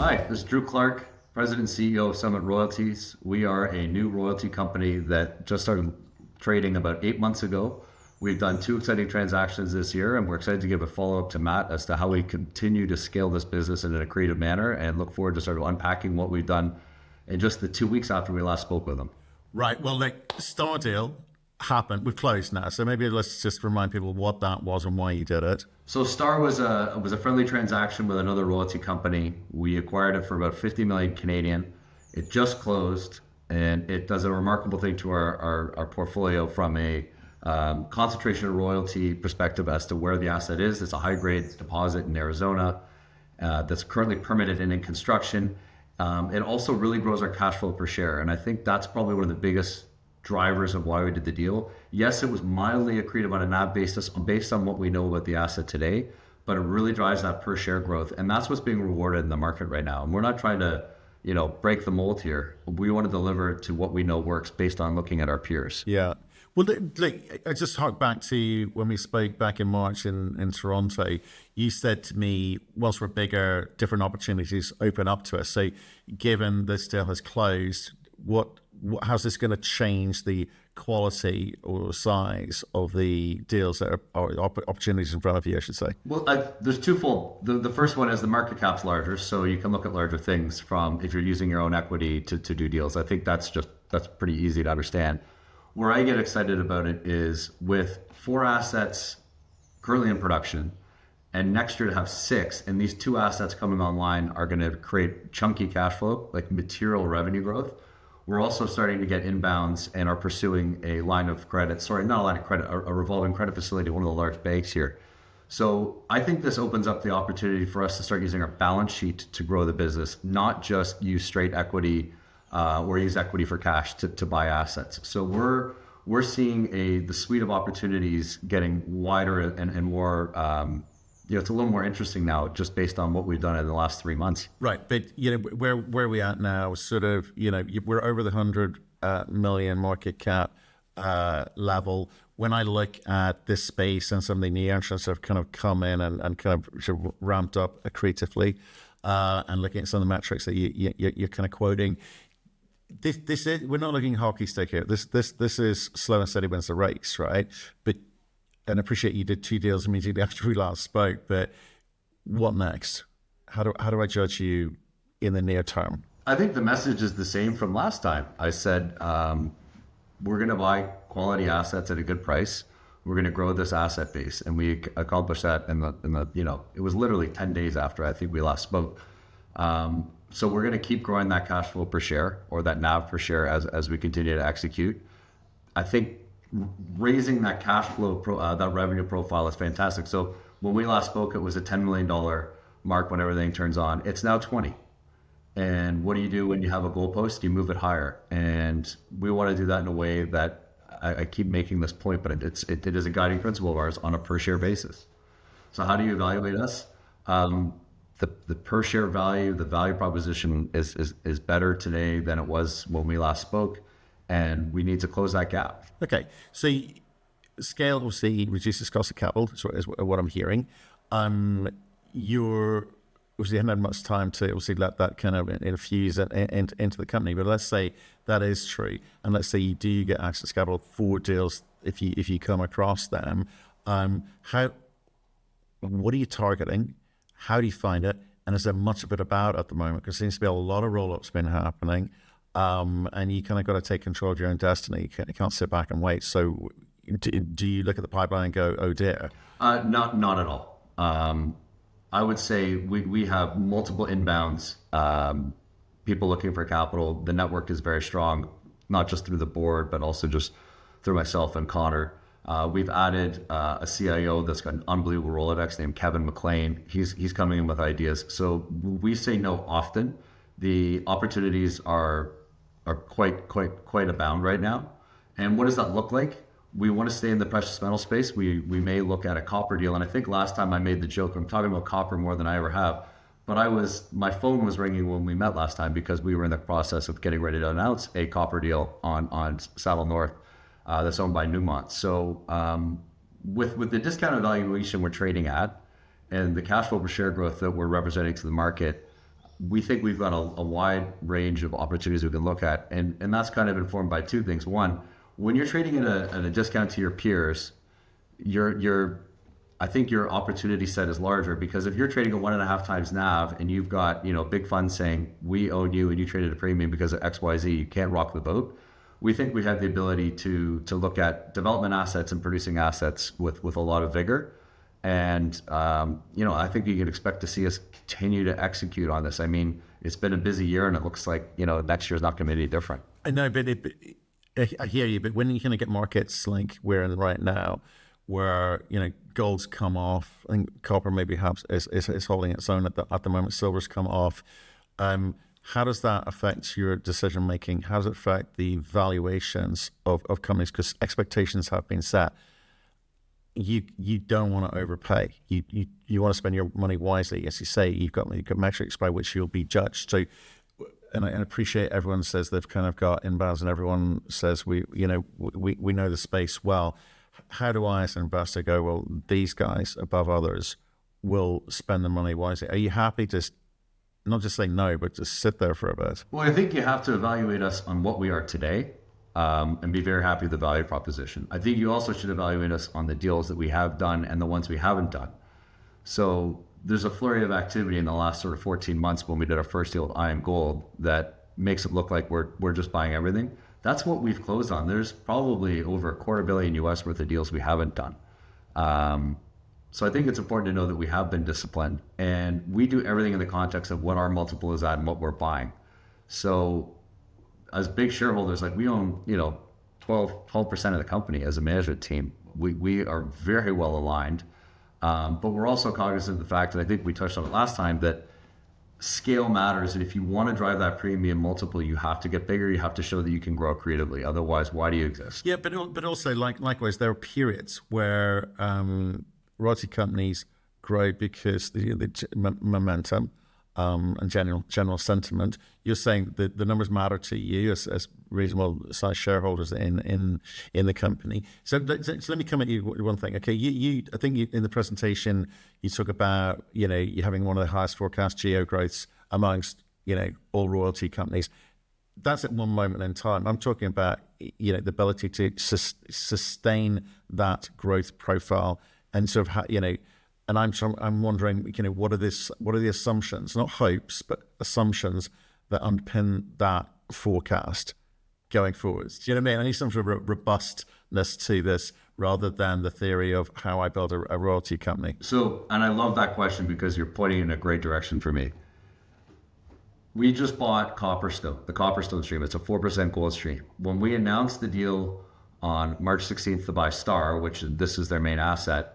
Hi, this is Drew Clark, President and CEO of Summit Royalties. We are a new royalty company that just started trading about 8 months ago. We've done two exciting transactions this year, and we're excited to give a follow-up to Matt as to how we continue to scale this business in a creative manner, and look forward to sort of unpacking what we've done in just the 2 weeks after we last spoke with them. Right. Well, the Star deal happened. We've closed now, so maybe let's just remind people what that was and why you did it. So Star was a friendly transaction with another royalty company. We acquired it for about 50 million Canadian. It just closed, and it does a remarkable thing to our portfolio from a concentration of royalty perspective as to where the asset is. It's a high-grade deposit in Arizona that's currently permitted and in construction. It also really grows our cash flow per share, and I think that's probably one of the biggest drivers of why we did the deal. Yes, it was mildly accretive on a NAV basis based on what we know about the asset today, but it really drives that per share growth, and that's what's being rewarded in the market right now. And we're not trying to, break the mold here. We want to deliver to what we know works based on looking at our peers. Yeah. Well, look, I just hark back to when we spoke back in March in Toronto. You said to me, whilst we're bigger, different opportunities open up to us. So given this deal has closed, how's this going to change the quality or size of the deals that are opportunities in front of you, I should say? Well, there's twofold. The first one is the market cap's larger, so you can look at larger things from if you're using your own equity to do deals. I think that's pretty easy to understand. Where I get excited about it is with 4 assets currently in production, and next year to have 6, and these 2 assets coming online are going to create chunky cash flow, like material revenue growth. We're also starting to get inbounds and are pursuing a line of credit, not a line of credit, a revolving credit facility, one of the large banks here. So I think this opens up the opportunity for us to start using our balance sheet to grow the business, not just use straight equity or use equity for cash to buy assets. So we're seeing the suite of opportunities getting wider and more. It's a little more interesting now, just based on what we've done in the last 3 months. Right, but where are we at now? Sort of, we're over the 100 million market cap level. When I look at this space and some of the new entrants have kind of come in and kind of sort of ramped up accretively, and looking at some of the metrics that you're kind of quoting. This is, we're not looking hockey stick here. This is slow and steady wins the race, right? And I appreciate you did 2 deals immediately after we last spoke, but what next? How do I judge you in the near term? I think the message is the same from last time. I said we're going to buy quality assets at a good price. We're going to grow this asset base, and we accomplished that in the it was literally 10 days after I think we last spoke. So we're going to keep growing that cash flow per share, or that NAV per share, as we continue to execute. I think raising that cash flow, that revenue profile is fantastic. So when we last spoke, it was a $10 million mark when everything turns on. It's now 20. And what do you do when you have a goalpost? You move it higher. And we want to do that in a way that I keep making this point, but it is a guiding principle of ours on a per share basis. So how do you evaluate us? The per share value, the value proposition is better today than it was when we last spoke, and we need to close that gap. Okay, so scale obviously reduces cost of capital, is what I'm hearing. You're obviously haven't had much time to obviously let that kind of infuse into the company, but let's say that is true, and let's say you do get access to capital for deals if you come across them. What are you targeting? How do you find it? And is there much of it about at the moment? Because there seems to be a lot of roll-ups been happening, and you kind of got to take control of your own destiny. You can't sit back and wait. So do you look at the pipeline and go, oh dear? Not at all. I would say we have multiple inbounds, people looking for capital. The network is very strong, not just through the board, but also just through myself and Connor. We've added a CIO that's got an unbelievable Rolodex named Kevin McLean. He's coming in with ideas. So we say no often. The opportunities are quite abound right now. And what does that look like? We want to stay in the precious metal space. We may look at a copper deal. And I think last time I made the joke, I'm talking about copper more than I ever have. But my phone was ringing when we met last time because we were in the process of getting ready to announce a copper deal on Saddle North. That's owned by Newmont. So with the discounted valuation we're trading at and the cash flow per share growth that we're representing to the market, we think we've got a wide range of opportunities we can look at. And that's kind of informed by two things. One, when you're trading at a discount to your peers, I think your opportunity set is larger, because if you're trading at 1.5 times NAV and you've got, big funds saying we own you and you traded a premium because of XYZ, you can't rock the boat. We think we have the ability to look at development assets and producing assets with a lot of vigor. And, I think you can expect to see us continue to execute on this. I mean, it's been a busy year and it looks like, next year's not going to be any different. I know, but I hear you, but when you kind of get markets like we're in right now, where, gold's come off, I think copper maybe is holding its own at the moment, silver's come off. How does that affect your decision making? How does it affect the valuations of companies? Because expectations have been set. You don't want to overpay. You want to spend your money wisely. As you say, you've got metrics by which you'll be judged. So, and I appreciate everyone says they've kind of got inbounds, and everyone says we know the space well. How do I, as an investor, go, well, these guys above others will spend the money wisely? Are you happy to not just say no, but just sit there for a bit? Well, I think you have to evaluate us on what we are today, and be very happy with the value proposition. I think you also should evaluate us on the deals that we have done and the ones we haven't done. So there's a flurry of activity in the last sort of 14 months when we did our first deal with IAM Gold that makes it look like we're just buying everything. That's what we've closed on. There's probably over $250 million US worth of deals we haven't done. So I think it's important to know that we have been disciplined, and we do everything in the context of what our multiple is at and what we're buying. So as big shareholders, like we own, 12% of the company as a management team. We are very well aligned, but we're also cognizant of the fact that I think we touched on it last time, that scale matters. And if you want to drive that premium multiple, you have to get bigger. You have to show that you can grow creatively. Otherwise, why do you exist? Yeah, but also likewise, there are periods where royalty companies grow because the momentum and general sentiment. You're saying that the numbers matter to you as reasonable sized shareholders in the company. So let me come at you with one thing. Okay, I think in the presentation you talk about you having one of the highest forecast geo growths amongst all royalty companies. That's at one moment in time. I'm talking about the ability to sustain that growth profile. And sort of, and I'm wondering, what are the assumptions, not hopes, but assumptions that underpin that forecast going forwards? Do you know what I mean? I need some sort of robustness to this rather than the theory of how I build a royalty company. So, and I love that question because you're pointing in a great direction for me. We just bought Copperstone, the Copperstone stream. It's a 4% gold stream. When we announced the deal on March 16th to buy Star, which this is their main asset,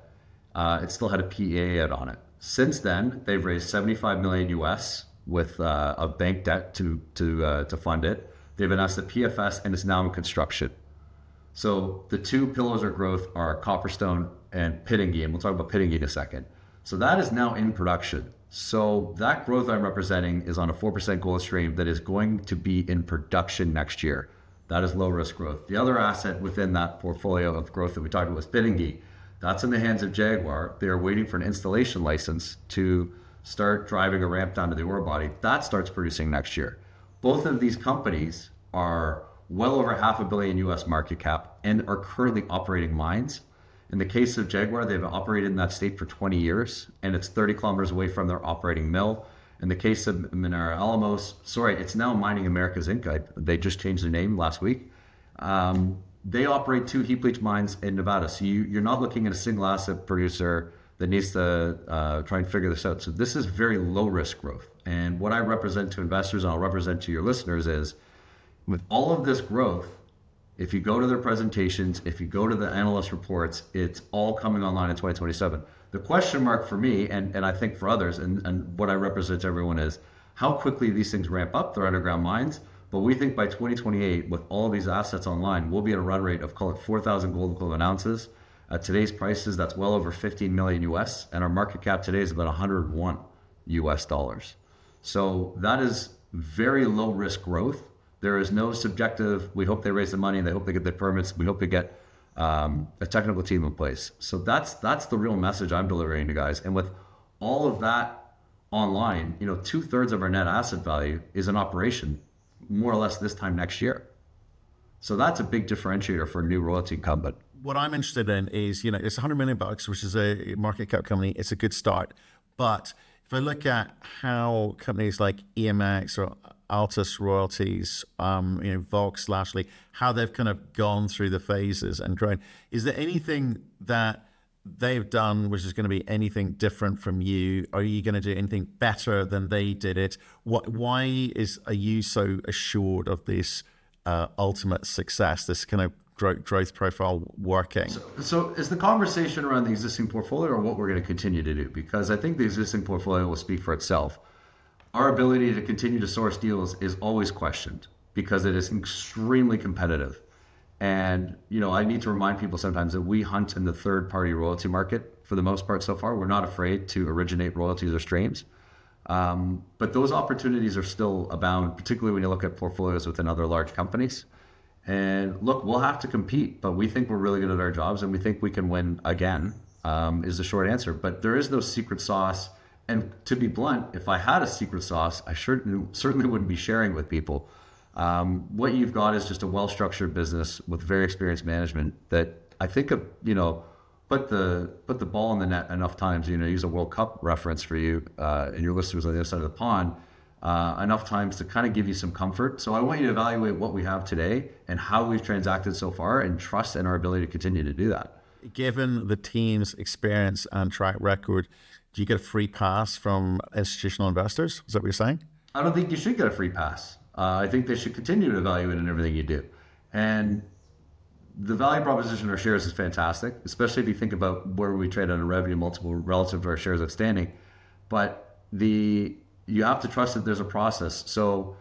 it still had a PEA out on it. Since then, they've raised $75 million US with a bank debt to fund it. They've announced the PFS, and it's now in construction. So the two pillars of growth are Copperstone and Pittengi, and we'll talk about Pittengi in a second. So that is now in production. So that growth I'm representing is on a 4% gold stream that is going to be in production next year. That is low risk growth. The other asset within that portfolio of growth that we talked about was Pittengi. That's in the hands of Jaguar. They are waiting for an installation license to start driving a ramp down to the ore body. That starts producing next year. Both of these companies are well over $500 million US market cap and are currently operating mines. In the case of Jaguar, they've operated in that state for 20 years, and it's 30 kilometers away from their operating mill. In the case of Minera Alamos, it's now Mining Americas Inc. They just changed their name last week. They operate 2 heap leach mines in Nevada. So you're not looking at a single asset producer that needs to try and figure this out. So this is very low risk growth. And what I represent to investors, and I'll represent to your listeners, is with all of this growth, if you go to their presentations, if you go to the analyst reports, it's all coming online in 2027. The question mark for me, and I think for others, and what I represent to everyone, is how quickly these things ramp up their underground mines. But we think by 2028, with all of these assets online, we'll be at a run rate of, call it 4,000 gold equivalent ounces. At today's prices, that's well over 15 million US, and our market cap today is about 101 US dollars. So that is very low risk growth. There is no subjective, we hope they raise the money, they hope they get the permits, we hope they get a technical team in place. So that's the real message I'm delivering to guys. And with all of that online, 2/3 of our net asset value is in operation more or less this time next year. So that's a big differentiator for a new royalty incumbent. What I'm interested in is, it's $100 million, which is a market cap company. It's a good start. But if I look at how companies like EMX or Altus Royalties, Vox, Lashley, how they've kind of gone through the phases and grown, is there anything that they've done which is going to be anything different from you? Are you going to do anything better than they did it? Why are you so assured of this ultimate success, this kind of growth profile working? So is the conversation around the existing portfolio or what we're going to continue to do? Because I think the existing portfolio will speak for itself. Our ability to continue to source deals is always questioned because it is extremely competitive. And, I need to remind people sometimes that we hunt in the third-party royalty market for the most part so far. We're not afraid to originate royalties or streams. But those opportunities are still abound, particularly when you look at portfolios within other large companies. And look, we'll have to compete, but we think we're really good at our jobs and we think we can win again, is the short answer. But there is no secret sauce. And to be blunt, if I had a secret sauce, I certainly wouldn't be sharing with people. What you've got is just a well-structured business with very experienced management that I think, put the ball in the net enough times, use a World Cup reference for you and your listeners on the other side of the pond, enough times to kind of give you some comfort. So I want you to evaluate what we have today and how we've transacted so far and trust in our ability to continue to do that. Given the team's experience and track record, do you get a free pass from institutional investors? Is that what you're saying? I don't think you should get a free pass. I think they should continue to evaluate in everything you do. And the value proposition of our shares is fantastic, especially if you think about where we trade on a revenue multiple relative to our shares outstanding. But you have to trust that there's a process. So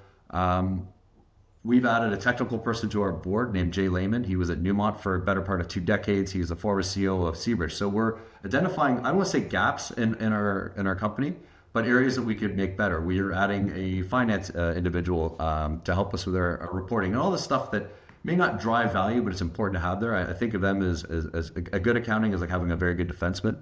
we've added a technical person to our board named Jay Lehman. He was at Newmont for a better part of 2 decades. He was the former CEO of Seabridge. So we're identifying, I don't want to say gaps in our company, but areas that we could make better. We are adding a finance individual to help us with our reporting and all the stuff that may not drive value, but it's important to have there. I think of them as a good accounting is like having a very good defenseman.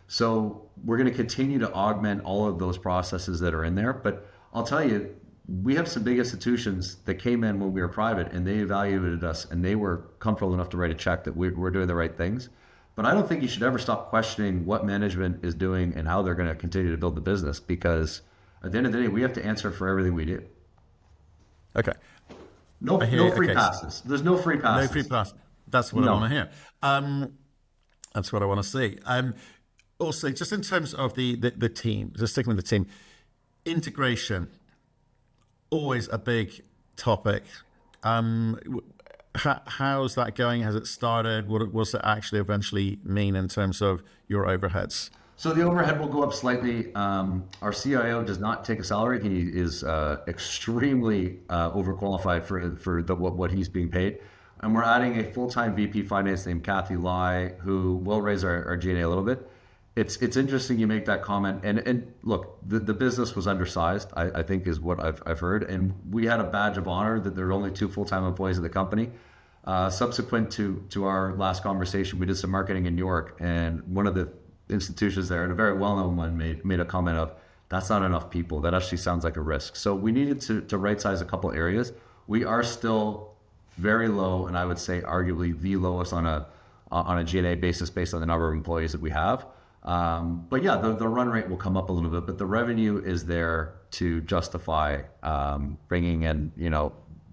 So we're going to continue to augment all of those processes that are in there. But I'll tell you, we have some big institutions that came in when we were private and they evaluated us and they were comfortable enough to write a check that we're doing the right things. But I don't think you should ever stop questioning what management is doing and how they're going to continue to build the business, because at the end of the day, we have to answer for everything we do. Okay. No free passes. There's no free passes. No free passes. That's what I want to hear. That's what I want to see. Also, just in terms of the team, just sticking with the team, integration, always a big topic. How's that going? Has it started? What does it actually eventually mean in terms of your overheads? So the overhead will go up slightly. Our CIO does not take a salary. He is extremely overqualified for what he's being paid. And we're adding a full-time VP finance named Kathy Lai, who will raise our G&A a little bit. It's interesting you make that comment. And look, the business was undersized, I think is what I've heard. And we had a badge of honor that there are only 2 full-time employees at the company. Subsequent to our last conversation, we did some marketing in New York, and one of the institutions there, and a very well-known one, made a comment of, that's not enough people. That actually sounds like a risk. So we needed to right-size a couple areas. We are still very low, and I would say arguably the lowest on a G&A basis based on the number of employees that we have. But yeah, the run rate will come up a little bit, but the revenue is there to justify bringing in,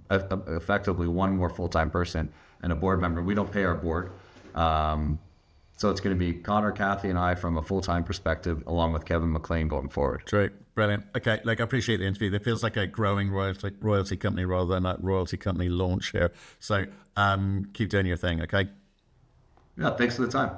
effectively one more full-time person and a board member. We don't pay our board. So it's going to be Connor, Kathy, and I from a full-time perspective, along with Kevin McLean going forward. Great. Brilliant. Okay. I appreciate the interview. It feels like a growing royalty company rather than a royalty company launch here. So keep doing your thing. Okay. Yeah. Thanks for the time.